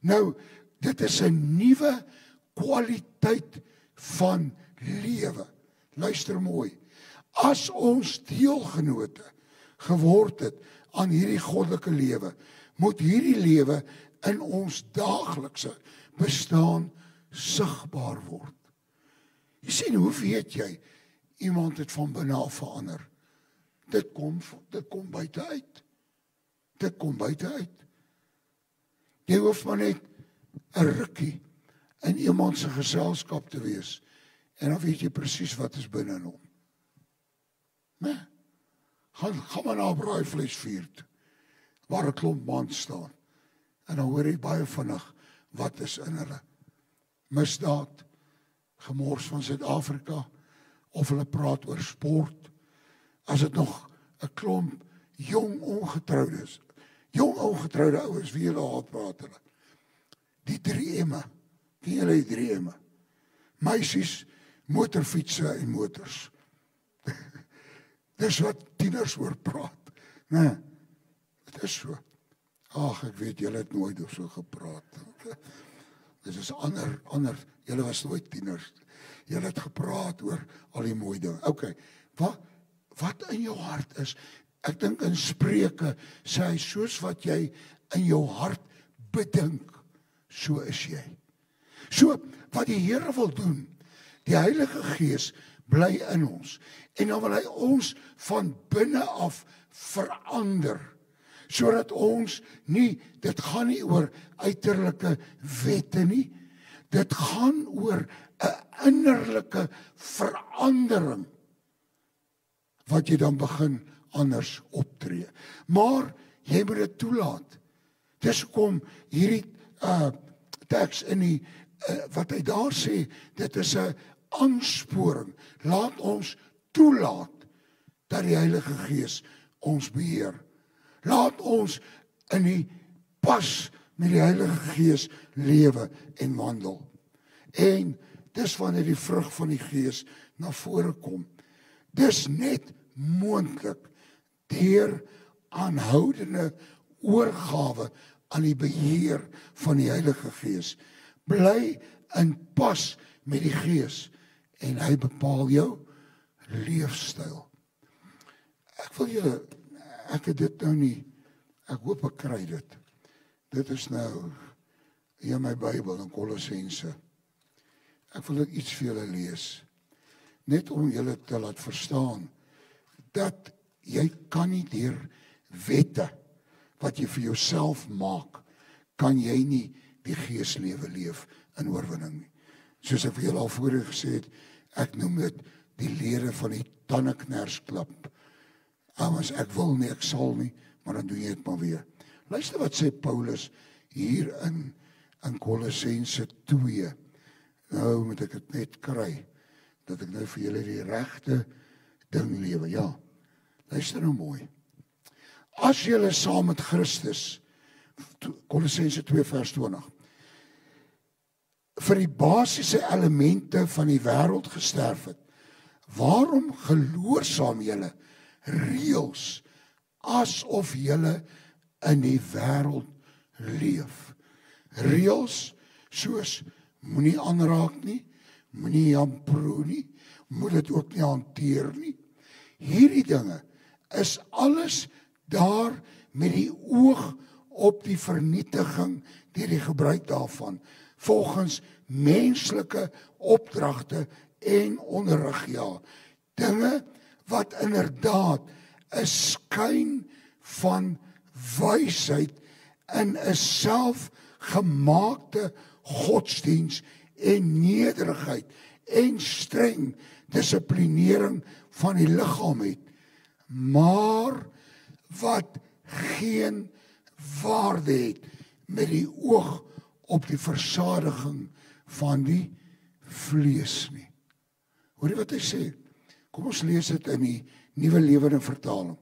Nou, dit is 'n nuwe kwaliteit van lewe. Luister mooi. As ons deelgenote geword het aan hierdie goddelike lewe, moet hierdie lewe in ons daaglikse bestaan sigbaar word. Jy sien, hoe weet jy, iemand het van binne af verander? Dit kom buite uit. Dit kom buite uit. Jy hoef maar net 'n rukkie in iemand se geselskap te wees, en dan weet jy presies wat is binne in hom. Nee. Gaan maar na 'n braaivleisvuur toe, waar 'n klomp mans staan, en dan hoor jy baie vinnig wat is in hulle. Misdaad, gemors van Suid-Afrika, of hulle praat oor sport, as dit nog 'n klomp jong ongetroude ouers, wie hulle al praat hulle. Die 3M'e, ken julle die 3M'e? Meisies, motorfietsse en motors. Dis wat tieners oor praat. Nee, dit is so. Ag, ek weet, julle het nooit so gepraat. Dit is ander, julle was nooit tieners. Julle het gepraat oor al die mooi dinge. Okay, wat in jou hart is, ek dink in Spreuke sê hy, soos wat jy in jou hart bedink, so is jy. So, wat die Here wil doen, die Heilige Gees bly in ons, en dan wil hy ons van binne af verander, sodat ons nie, dit gaan nie oor uiterlike wette nie, dit gaan oor 'n innerlike verandering, wat jy dan begin anders optree. Maar jy moet dit toelaat. Dis hoekom hierdie teks in die wat hy daar sê, dit is 'n aansporing. Laat ons toelaat dat die Heilige Gees ons beheer. Laat ons in die pas met die Heilige Gees lewe en wandel. En dis wanneer die vrug van die Gees na vore kom. Dis net moontlik deur aanhoudende oorgawe aan die beheer van die Heilige Gees. Bly in pas met die Gees en hy bepaal jou leefstyl. Ek wil julle ek het dit nou nie, ek hoop ek kry dit. Dit is nou hier in my Bybel in Kolossense. Ek wil dit iets vir julle lees. Net om julle te laat verstaan, dat jy kan nie deur wette, wat jy vir jouself maak, kan jy nie die geeslewe leef in oorwinning nie. Soos ek vir julle al voorheen gesê het, ek noem dit die lere van die tandeknersklap. Ouens, ek wil nie, ek sal nie, maar dan doen jy dit maar weer. Luister wat sê Paulus hier in Kolossense 2. Nou moet ek dit net kry, dat ek nou vir julle die regte ding lewe. Ja, luister nou mooi. As julle saam met Christus, Kolossense 2 vers 20, vir die basiese elemente van die wêreld gesterf het, waarom gehoorsaam julle reëls asof julle in die wêreld leef? Reëls soos moenie aanraak nie, moenie jamproe nie, moet dit ook nie hanteer nie. Hierdie dinge is alles daar met die oog op die vernietiging deur die gebruik daarvan, volgens menslike opdragte en onderrig, ja. Dinge wat inderdaad 'n skyn van wysheid in 'n selfgemaakte godsdiens en nederigheid en streng dissiplinering van die liggaam het, maar wat geen waarde het met die oog op die versadiging van die vlees nie. Hoor jy wat hy sê? Kom ons lees dit in die Nuwe Lewende Vertaling.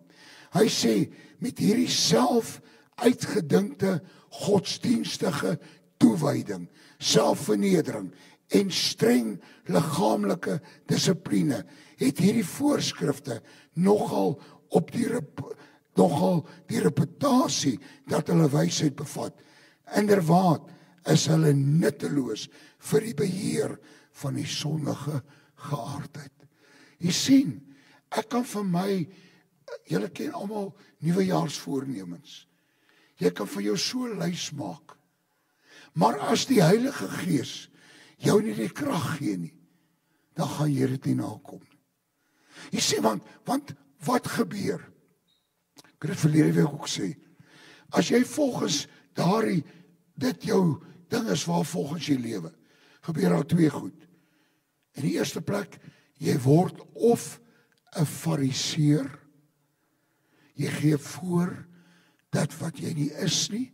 Hy sê, met hierdie self uitgedinkte godsdienstige toewyding, selfvernedering en streng liggaamlike dissipline, het hierdie voorskrifte nogal die reputasie dat hulle wysheid bevat. Inderdaad is hulle nutteloos vir die beheer van die sondige geaardheid. Jy sien, ek kan vir my, julle ken almal nuwejaarsvoornemens. Jy kan vir jou so 'n lys maak. Maar as die Heilige Gees jou nie die krag gee nie, dan gaan jy dit nie nakom. Jy sien, want wat gebeur? Ek het dit verlede week ook sê. As jy volgens dit jou ding is waar volgens jy lewe, gebeur daar twee goed. In die eerste plek, jy word of 'n fariseer, jy gee voor dat wat jy nie is nie,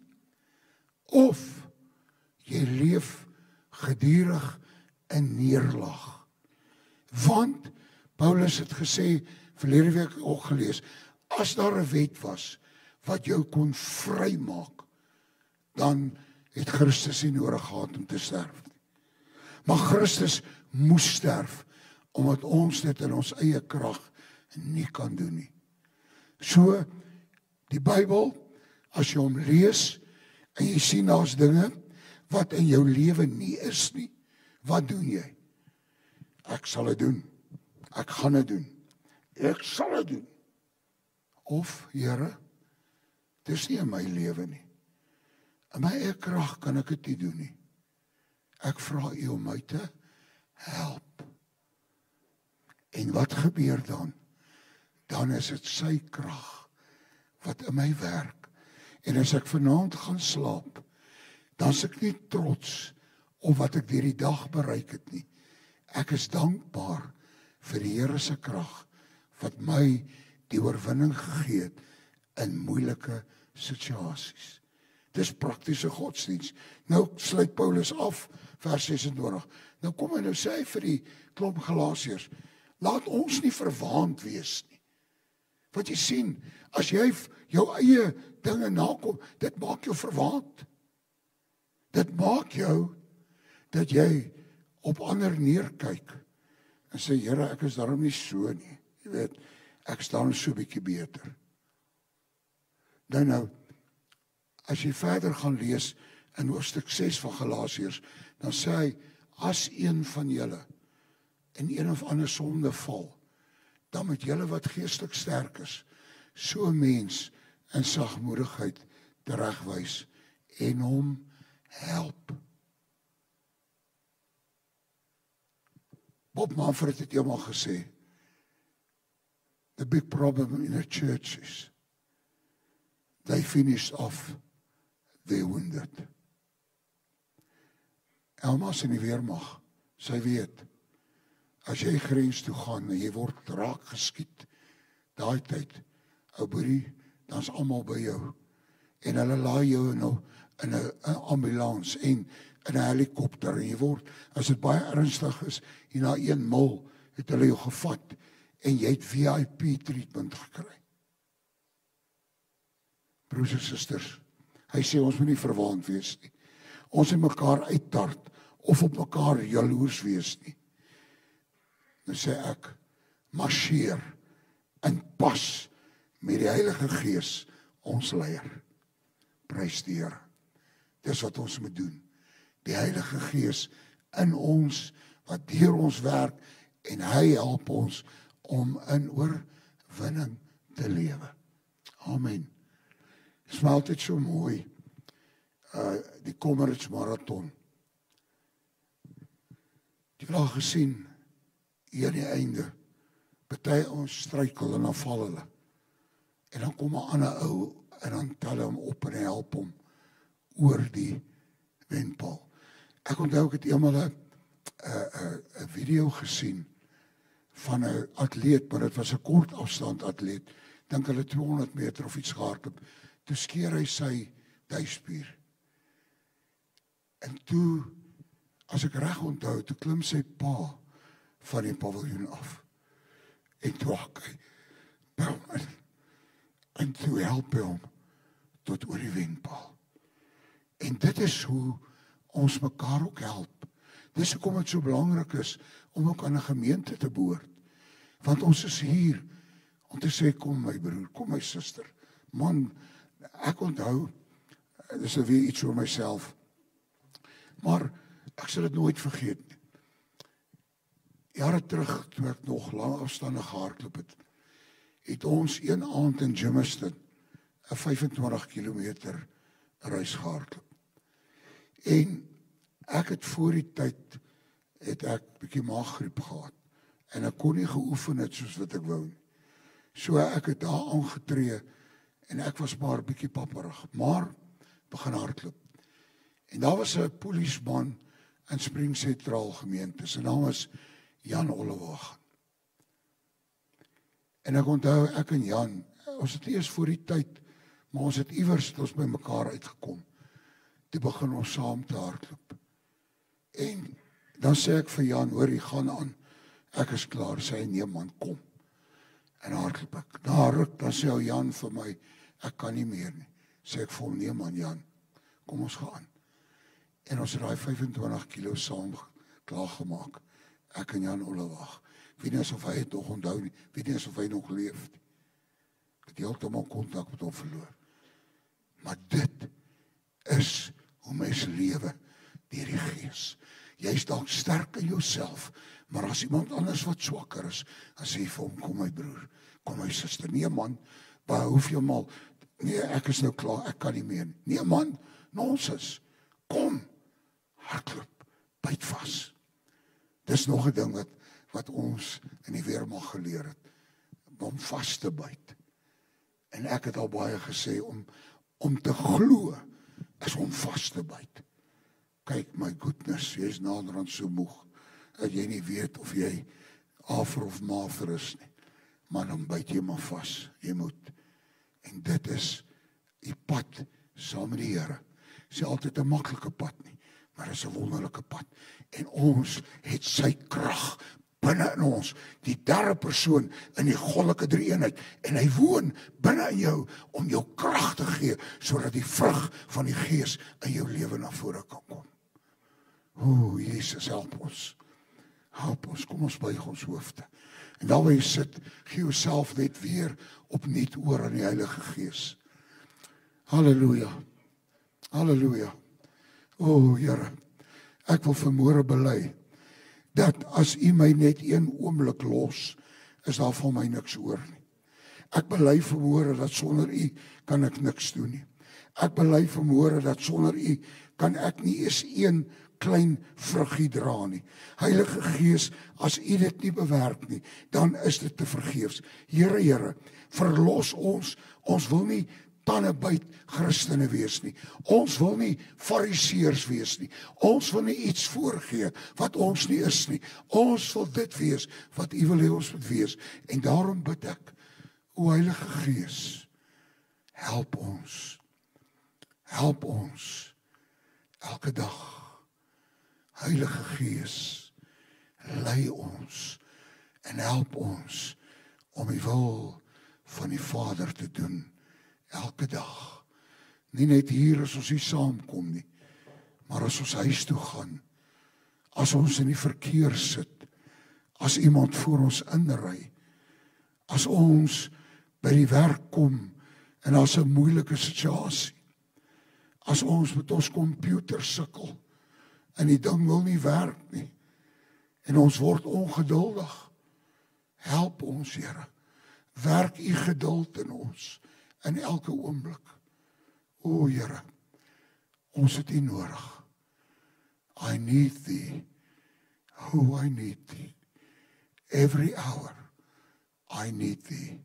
of jy leef gedurig in neerlag. Want Paulus het gesê, verlede week ook gelees, as daar 'n wet was wat jou kon vrymaak, dan het Christus nie nodig gehad om te sterf nie. Maar Christus moes sterf, omdat ons dit in ons eie krag nie kan doen nie. So, die Bybel, as jy hom lees, en jy sien daar's dinge wat in jou lewe nie is nie, wat doen jy? Ek sal dit doen. Ek gaan dit doen. Ek sal dit doen. Of, Here, dis nie in my lewe nie. In my eie krag kan ek dit nie doen nie. Ek vra U om my te help. En wat gebeur dan? Dan is dit sy krag wat in my werk. En as ek vanaand gaan slaap, dan is ek nie trots op wat ek deur die dag bereik het nie. Ek is dankbaar vir die Here se krag wat my die oorwinning gegee het in moeilike situasies. Dis praktiese godsdiens. Nou sluit Paulus af, vers 26. Nou kom hy nou sê hy vir die klomp Galasiërs, laat ons nie verwaand wees nie. Wat jy sien, as jy jou eie dinge nakom, dit maak jou verwaand. Dit maak jou dat jy op ander neerkyk en sê, Here, ek is daarom nie so nie. Jy weet, ek staan so 'n bietjie beter. Nou, as jy verder gaan lees in hoofstuk 6 van Galasiërs, dan sê hy, as een van julle in een of ander sonde val, dan met julle wat geestelik sterk is, so 'n mens in sagmoedigheid teregwys en hom help. Bob Manfred het eendag gesê, the big problem in a church is they finish off their wounded. Elmas in die weermag, sy weet, as jy grens toe gaan en jy word raak geskiet, daai tyd, ou boerie, dan is almal by jou. En hulle laai jou in 'n ambulans en in 'n helikopter en jy word, as dit baie ernstig is, hier na 1 mil het hulle jou gevat en jy het VIP treatment gekry. Broers en susters, hy sê ons moet nie verwaand wees nie. Ons moet mekaar uittart of op mekaar jaloers wees nie. Nou sê ek, marcheer in pas met die Heilige Gees, ons leier. Prys die Here. Dis wat ons moet doen. Die Heilige Gees in ons, wat deur ons werk, en hy help ons om in oorwinning te lewe. Amen. Dit is my altyd so mooi, die Comrades Marathon. Die het al gesien, hier aan die einde, party ons struikel en dan val hulle. En dan kom 'n ander ou en dan tel hom op en help hom oor die wenpaal. Ek onthou ek het eendag 'n video gesien van 'n atleet, maar dit was 'n kort afstand atleet. Dink hulle 200 meter of iets gehardloop. Toe skeer hy sy duisspier. En toe, as ek reg onthou, toe klim sy pa van die paviljoen af. En toe hak hy. En toe help hy hom tot oor die wenpaal. En dit is hoe ons mekaar ook help. Dis hoekom dit so belangrik is om ook aan 'n gemeente te behoort. Want ons is hier om te sê, kom my broer, kom my suster. Man, ek onthou, dis weer iets oor myself, maar ek sal dit nooit vergeet nie. Jare terug, toe ek nog lang afstande gehardloop het ons een aand in Germiston 'n 25 kilometer reis gehardloop. En ek het voor die tyd het ek bietjie maaggriep gehad en ek kon nie geoefen het soos wat ek wou nie. So ek het daar aangetree en ek was maar bietjie papperig, maar begin hardloop. En daar was 'n polisieman in Spring Sentraal gemeente. Sy naam was Jan Ollewagen. En ek onthou ek en Jan, ons het eers voor die tyd, maar ons het iewers het ons by mekaar uitgekom. Toe begin ons saam te hardloop. En dan sê ek vir Jan, hoor, jy gaan aan. Ek is klaar, sê hy, nee man, kom. En hardloop ek. Daar ruk, dan sê Jan vir my, ek kan nie meer nie. Sê ek vir hom, nee man, Jan, kom ons gaan. En ons het daai 25 kilo saam klaargemaak. Ek en Jan Ollewagen. Ek weet nie asof hy het nog onthou nie. Ek weet nie asof hy nog leef nie. Ek het heeltemal kontak met hom verloor. Maar dit is hoe mens lewe deur die Gees. Jy is dalk sterk in jouself, maar as iemand anders wat swakker is, dan sê vir hom, kom my broer, kom my suster. Nee man, waar hoef jy mal? Nee, ek is nou klaar, ek kan nie meer nie. Nee man, nonsens. Kom, hardloop, byt vas. Dis nog 'n ding wat ons in die weermag geleer het, om vas te byt. En ek het al baie gesê, om te glo, is om vas te byt. Kyk, my goodness, jy is naderhand so moeg, dat jy nie weet of jy afer of mafer is nie. Maar dan byt jy maar vas, jy moet. En dit is die pad saam met die Here. Dis nie altyd 'n maklike pad nie, maar is 'n wonderlike pad. En ons het sy krag binne in ons, die derde persoon in die goddelike drie-eenheid, en hy woon binne in jou om jou krag te gee, sodat die vrug van die Gees in jou lewe na vore kan kom. O, Jesus, help ons. Help ons, kom ons buig ons hoofde. En daar waar jy sit, gee jouself net weer opnuut oor aan die Heilige Gees. Halleluja. Halleluja. O, Here, ek wil vanmôre bely, dat as U my net een oomblik los, is daar van my niks oor nie. Ek bely vanmôre dat sonder U kan ek niks doen nie. Ek bely vanmôre dat sonder U kan ek nie eens een klein vruggie dra nie. Heilige Gees, as U dit nie bewerk nie, dan is dit te vergeefs. Here, Here, verlos ons. Ons wil nie tandebyt Christene wees nie. Ons wil nie fariseërs wees nie. Ons wil nie iets voorgee wat ons nie is nie. Ons wil dit wees wat U wil hê ons moet wees. En daarom bid ek, o Heilige Gees, help ons. Help ons elke dag. Heilige Gees, lei ons en help ons om die wil van die Vader te doen elke dag. Nie net hier as ons hier saamkom nie, maar as ons huis toe gaan, as ons in die verkeer sit, as iemand voor ons inry, as ons by die werk kom en daar's 'n moeilike situasie, as ons met ons komputer sukkel en die ding wil nie werk nie en ons word ongeduldig, help ons, Here. Werk U geduld in ons in elke oomblik. O Here, ons het U nodig. I need Thee. Oh, I need Thee. Every hour I need Thee.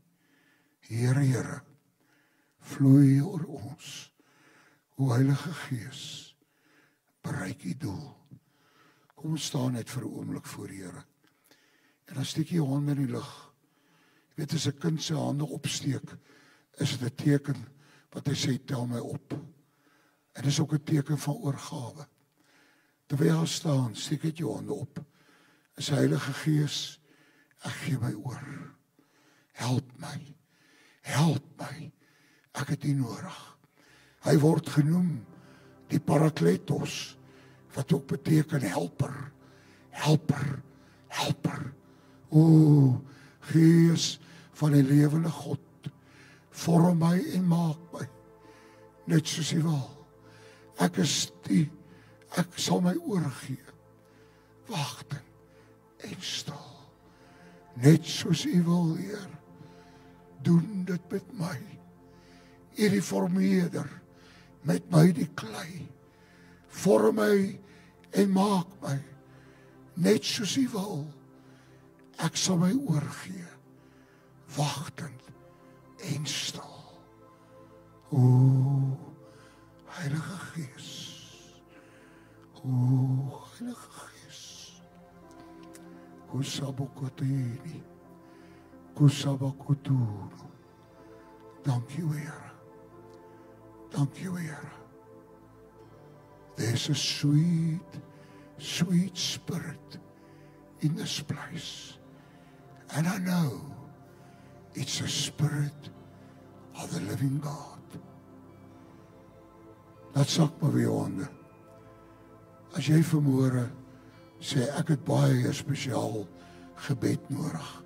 Here, Here, vloei oor ons. O Heilige Gees, bereik U doel. Kom ons staan net vir 'n oomblik voor die Here. En dan steek jy jou hande in die lug. Jy weet, as 'n kind sy hande opsteek, is dit 'n teken wat hy sê, tel my op. En dis ook 'n teken van oorgawe. Terwyl jy staan, steek jy jou hande op. Is Heilige Gees, ek gee my oor. Help my. Help my. Ek het U nodig. Hy word genoem die Parakletos, wat ook beteken helper. Helper. Helper. O, Gees van die lewende God, vorm my en maak my, net soos U wil. Ek is die, ek sal my oorgee, wagtend en stil, net soos U wil, Heer. Doen dit met my. U die vormeerder, met my die klei. Vorm my en maak my, net soos U wil. Ek sal my oorgee, wagtend en stil. O, Heilige Gees. O, Heilige Gees. Kusabokotini. Kusabokoturu. Dank U, Here. Dank U, Here. There's a sweet, sweet spirit in this place. And I know it's a spirit of the living God. Dat sak maar weer hande. As jy vanmôre sê, ek het baie spesiaal gebed nodig.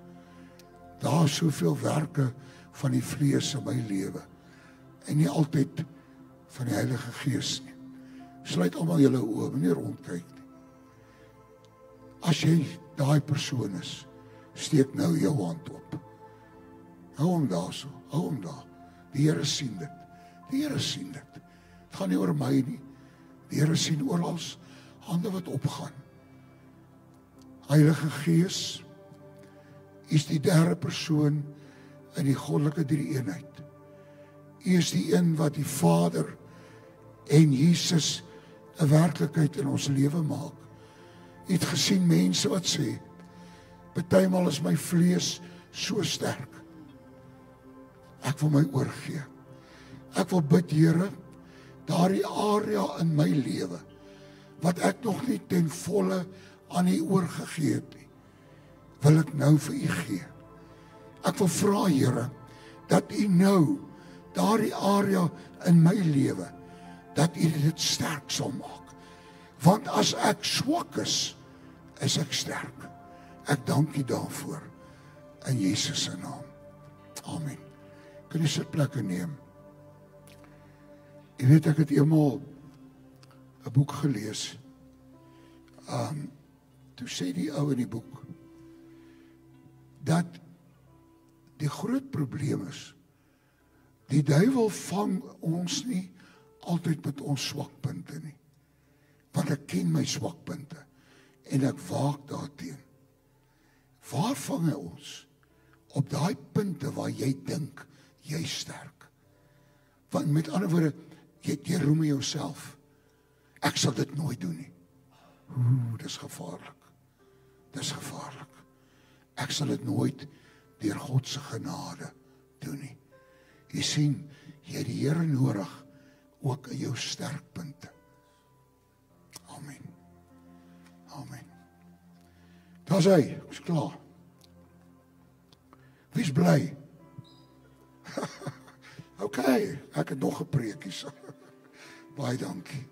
Daar is soveel werke van die vlees in my lewe en nie altyd van die Heilige Gees nie. Sluit almal julle oë, moenie rondkyk nie. As jy daai persoon is, steek nou jou hand op. Hou hom daar so, hou hom daar. Die Here sien dit. Die Here sien dit. Het gaan nie oor my nie. Die Here sien oral hande wat opgaan. Heilige Gees is die derde persoon in die goddelike drie-eenheid. U is die een wat die Vader en Jesus 'n werklikheid in ons lewe maak. U het gesien mense wat sê, partymal is my vlees so sterk. Ek wil my oorgee. Ek wil bid, Here, daardie area in my lewe wat ek nog nie ten volle aan U oorgegee het nie, wil ek nou vir U gee. Ek wil vra, Here, dat U nou daardie area in my lewe, dat U dit sterk sal maak. Want as ek swak is ek sterk. Ek dank U daarvoor in Jesus se naam. Amen. Kan jy sitplekke neem? Jy weet, ek het eendag 'n boek gelees. Toe sê die ou in die boek dat die groot probleem is, die duiwel vang ons nie altyd met ons swakpunte nie. Want ek ken my swakpunte en ek waak daarteen. Waar vang hy ons? Op daai punte waar jy dink jy is sterk. Want met ander woorde, jy roem jouself. Ek sal dit nooit doen nie. Dis gevaarlik. Dis gevaarlik. Ek sal dit nooit deur God se genade doen nie. Jy sien, jy het die Here nodig ook in jou sterkpunte. Amen. Amen. Daar's hy, ek is klaar. Wees bly. OK, ek het nog 'n preekie. Baie dankie.